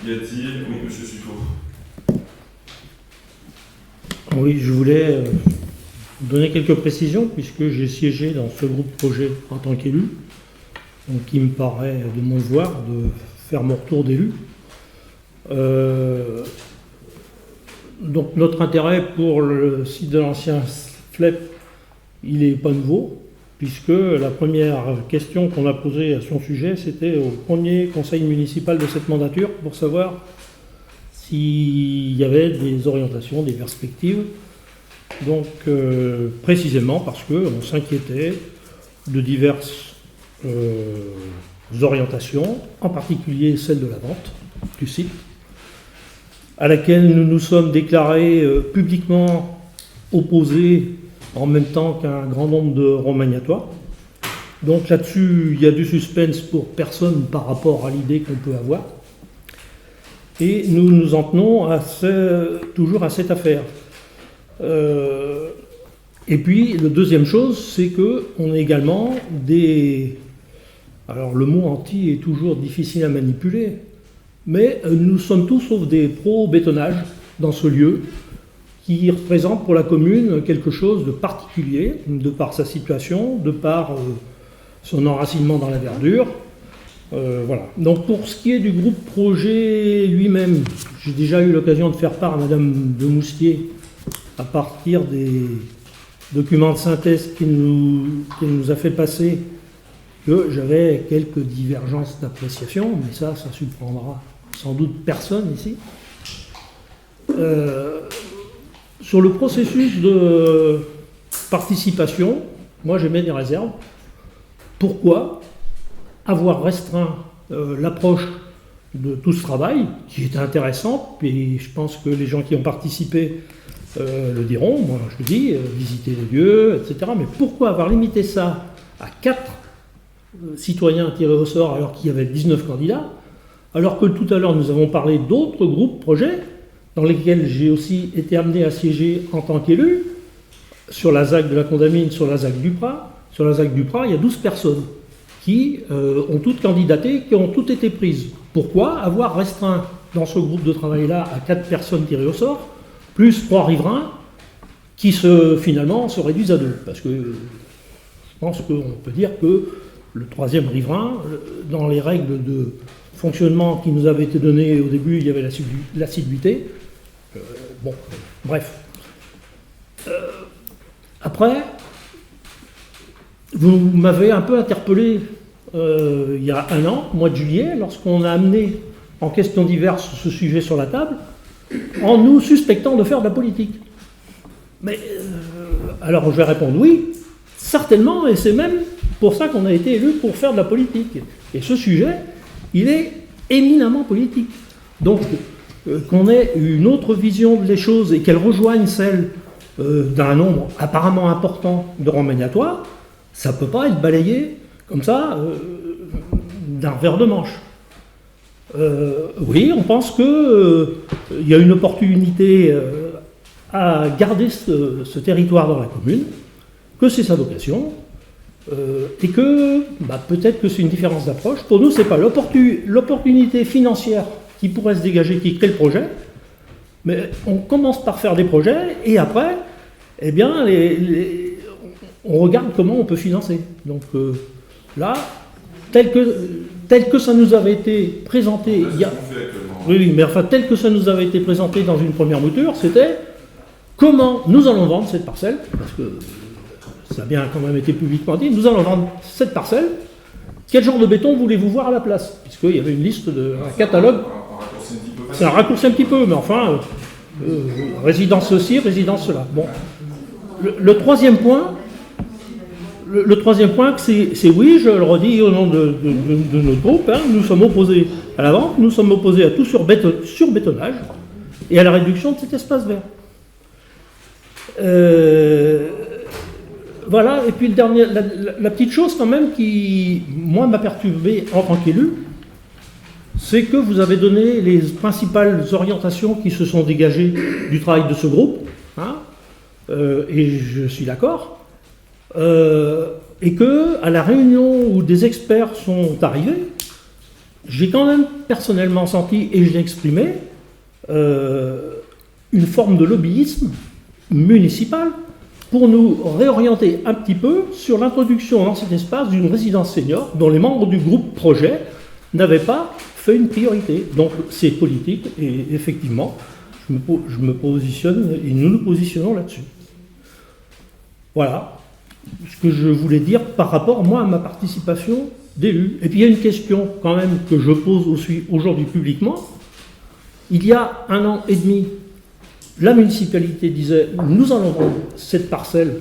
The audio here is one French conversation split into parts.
Y a-t-il... Oui, monsieur Succo. Oui, je voulais donner quelques précisions puisque j'ai siégé dans ce groupe projet en tant qu'élu. Donc il me paraît de mon devoir de faire mon retour d'élu. Donc notre intérêt pour le site de l'ancien FLEP, il n'est pas nouveau, puisque la première question qu'on a posée à son sujet, c'était au premier conseil municipal de cette mandature pour savoir s'il y avait des orientations, des perspectives. Donc précisément parce qu'on s'inquiétait de diverses orientations, en particulier celle de la vente du site, à laquelle nous nous sommes déclarés publiquement opposés en même temps qu'un grand nombre de remaniatoires. Donc là-dessus, il y a du suspense pour personne par rapport à l'idée qu'on peut avoir. Et nous nous en tenons toujours à cette affaire. Et puis, la deuxième chose, c'est qu'on a également des... Alors le mot anti est toujours difficile à manipuler, mais nous sommes tous sauf des pro-bétonnage dans ce lieu qui représente pour la commune quelque chose de particulier, de par sa situation, de par son enracinement dans la verdure. Voilà. Donc pour ce qui est du groupe projet lui-même, j'ai déjà eu l'occasion de faire part à Madame de Moustier à partir des documents de synthèse qu'elle nous a fait passer, que j'avais quelques divergences d'appréciation, mais ça surprendra sans doute personne ici. Sur le processus de participation, moi j'émets des réserves. Pourquoi avoir restreint l'approche de tout ce travail, qui était intéressant, et je pense que les gens qui ont participé le diront, moi je le dis, visiter les lieux, etc. Mais pourquoi avoir limité ça à 4 citoyens tirés au sort alors qu'il y avait 19 candidats, alors que tout à l'heure nous avons parlé d'autres groupes projets dans lesquels j'ai aussi été amené à siéger en tant qu'élu, sur la ZAC de la Condamine, sur la ZAC du Prat. Sur la ZAC du Prat, il y a 12 personnes qui ont toutes candidaté, qui ont toutes été prises. Pourquoi avoir restreint dans ce groupe de travail-là à 4 personnes tirées au sort, plus 3 riverains qui finalement se réduisent à 2? Parce que je pense qu'on peut dire que le 3e riverain, dans les règles de fonctionnement qui nous avaient été données au début, il y avait l'assiduité. Bon, bref. Après, vous m'avez un peu interpellé il y a un an, au mois de juillet, lorsqu'on a amené en question diverses ce sujet sur la table, en nous suspectant de faire de la politique. Mais, alors je vais répondre oui, certainement, et c'est même pour ça qu'on a été élu pour faire de la politique. Et ce sujet, il est éminemment politique. Donc, qu'on ait une autre vision des choses et qu'elle rejoigne celle d'un nombre apparemment important de remaniatoires, ça ne peut pas être balayé comme ça d'un revers de manche. Oui, on pense qu'il y a une opportunité à garder ce territoire dans la commune, que c'est sa vocation, et que peut-être que c'est une différence d'approche. Pour nous, ce n'est pas l'opportunité financière qui pourrait se dégager qui crée le projet, mais on commence par faire des projets, et après, eh bien, on regarde comment on peut financer. Donc là, tel que ça nous avait été présenté, oui, mais enfin tel que ça nous avait été présenté dans une première mouture, c'était comment nous allons vendre cette parcelle, parce que ça a bien quand même été publiquement dit, nous allons vendre cette parcelle, quel genre de béton voulez-vous voir à la place? Puisqu'il y avait une liste, un catalogue, c'est un raccourci un petit peu, mais enfin, résidence ceci, résidence cela. Bon. Le troisième point, c'est oui, je le redis au nom de notre groupe, hein, nous sommes opposés à la vente, nous sommes opposés à tout surbétonnage et à la réduction de cet espace vert. Voilà, et puis la petite chose quand même qui, moi, m'a perturbé en tant qu'élu, c'est que vous avez donné les principales orientations qui se sont dégagées du travail de ce groupe, hein, et je suis d'accord, et que à la réunion où des experts sont arrivés, j'ai quand même personnellement senti, et je l'ai exprimé, une forme de lobbyisme municipal pour nous réorienter un petit peu sur l'introduction dans cet espace d'une résidence senior dont les membres du groupe projet n'avaient pas fait une priorité. Donc c'est politique et effectivement, je me positionne et nous nous positionnons là-dessus. Voilà ce que je voulais dire par rapport, moi, à ma participation d'élu. Et puis il y a une question quand même que je pose aussi aujourd'hui publiquement. Il y a 1 an et demi, la municipalité disait « Nous allons vendre cette parcelle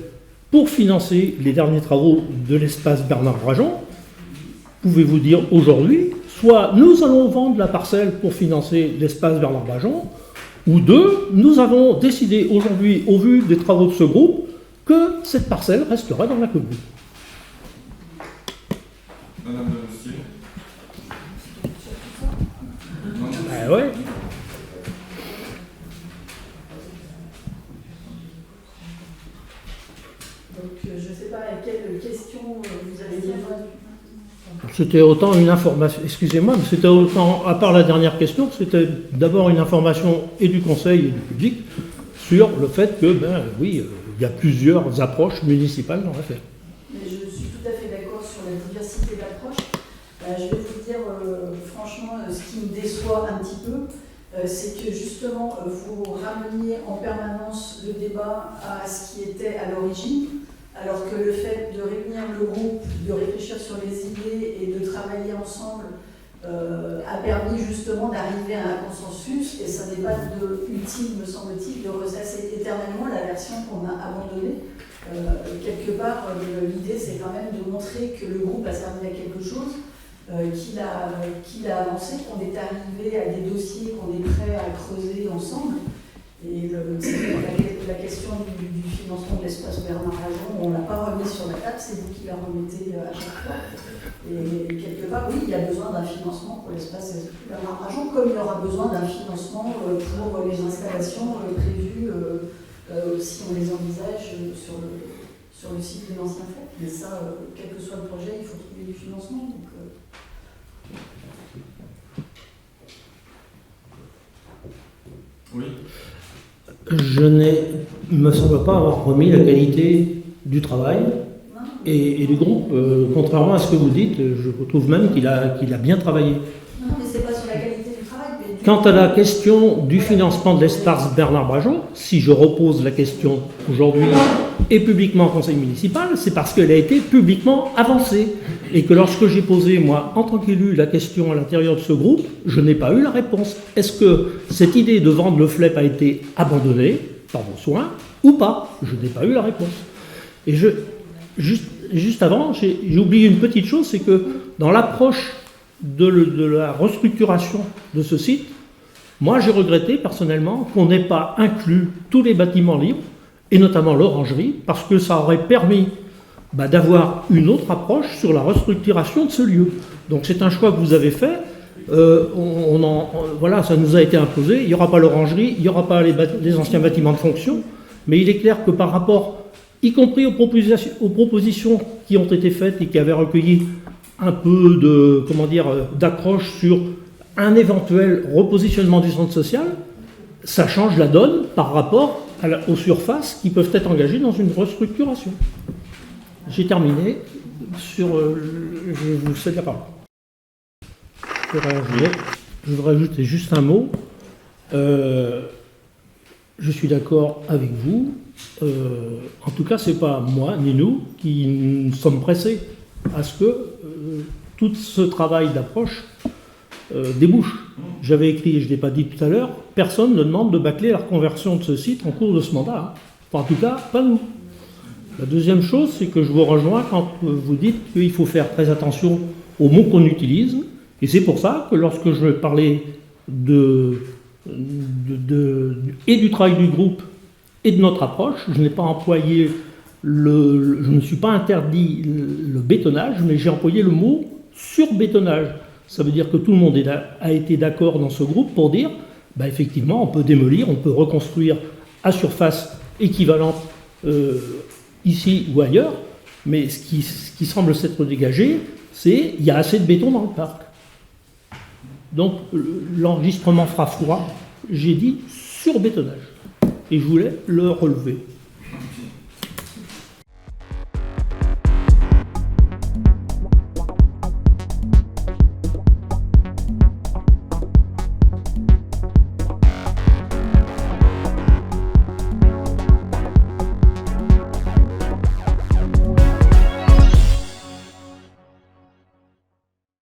pour financer les derniers travaux de l'espace Bernard Brageon ». Pouvez-vous dire aujourd'hui, soit nous allons vendre la parcelle pour financer l'espace Bernard Brageon, ou 2, nous avons décidé aujourd'hui, au vu des travaux de ce groupe, que cette parcelle resterait dans la commune. Madame de Mostier. Ben ouais. Donc, je ne sais pas à quelle question vous avez dit. C'était autant une information, excusez-moi, mais c'était autant, à part la dernière question, c'était d'abord une information et du conseil et du public sur le fait que, ben oui, il y a plusieurs approches municipales dans l'affaire. Mais je suis tout à fait d'accord sur la diversité d'approches. Je vais vous dire, franchement, ce qui me déçoit un petit peu, c'est que justement, vous rameniez en permanence le débat à ce qui était à l'origine, alors que le fait de réunir le groupe, de réfléchir sur les idées et de travailler ensemble a permis justement d'arriver à un consensus, et ça n'est pas utile, me semble-t-il, de ressasser éternellement la version qu'on a abandonnée. Quelque part, l'idée, c'est quand même de montrer que le groupe a servi à quelque chose, qu'il a avancé, qu'on est arrivé à des dossiers qu'on est prêt à creuser ensemble. Et la question du financement de l'espace Bernard Brageon, on ne l'a pas remis sur la table, c'est vous qui la remettez à chaque fois. Et quelque part, oui, il y a besoin d'un financement pour l'espace Bernard Brageon, comme il y aura besoin d'un financement pour les installations prévues, si on les envisage sur le site de l'ancien FEC. Mais ça, quel que soit le projet, il faut trouver du financement. Donc, Oui. Je ne me semble pas avoir remis la qualité du travail et du groupe. Contrairement à ce que vous dites, je trouve même qu'il a bien travaillé. non, mais c'est pas sur la qualité du travail. Mais Quant à la question du financement de l'espace Bernard Brageon, si je repose la question aujourd'hui et publiquement au conseil municipal, c'est parce qu'elle a été publiquement avancée. Et que lorsque j'ai posé, moi, en tant qu'élu, la question à l'intérieur de ce groupe, je n'ai pas eu la réponse. Est-ce que cette idée de vendre le FLEP a été abandonnée par vos soins ou pas? Je n'ai pas eu la réponse. Et juste avant, j'ai oublié une petite chose, c'est que dans l'approche de la restructuration de ce site, moi j'ai regretté personnellement qu'on n'ait pas inclus tous les bâtiments libres, et notamment l'orangerie, parce que ça aurait permis d'avoir une autre approche sur la restructuration de ce lieu. Donc c'est un choix que vous avez fait, voilà, ça nous a été imposé, il n'y aura pas l'orangerie, il n'y aura pas les anciens bâtiments de fonction, mais il est clair que par rapport, y compris aux propositions qui ont été faites et qui avaient recueilli un peu de, d'accroche sur un éventuel repositionnement du centre social, ça change la donne par rapport aux surfaces qui peuvent être engagées dans une restructuration. J'ai terminé sur... je vous cède la parole. Je voudrais ajouter juste un mot. Je suis d'accord avec vous. En tout cas, ce n'est pas moi ni nous qui sommes pressés à ce que tout ce travail d'approche débouche. J'avais écrit, et je ne l'ai pas dit tout à l'heure, personne ne demande de bâcler la reconversion de ce site en cours de ce mandat. Enfin, en tout cas, pas nous. La deuxième chose, c'est que je vous rejoins quand vous dites qu'il faut faire très attention aux mots qu'on utilise. Et c'est pour ça que lorsque je parlais et du travail du groupe et de notre approche, je n'ai pas employé je ne me suis pas interdit le bétonnage, mais j'ai employé le mot surbétonnage. Ça veut dire que tout le monde a été d'accord dans ce groupe pour dire, effectivement, on peut démolir, on peut reconstruire à surface équivalente ici ou ailleurs, mais ce qui semble s'être dégagé, c'est qu'il y a assez de béton dans le parc. Donc l'enregistrement fera froid, j'ai dit sur bétonnage. Et je voulais le relever.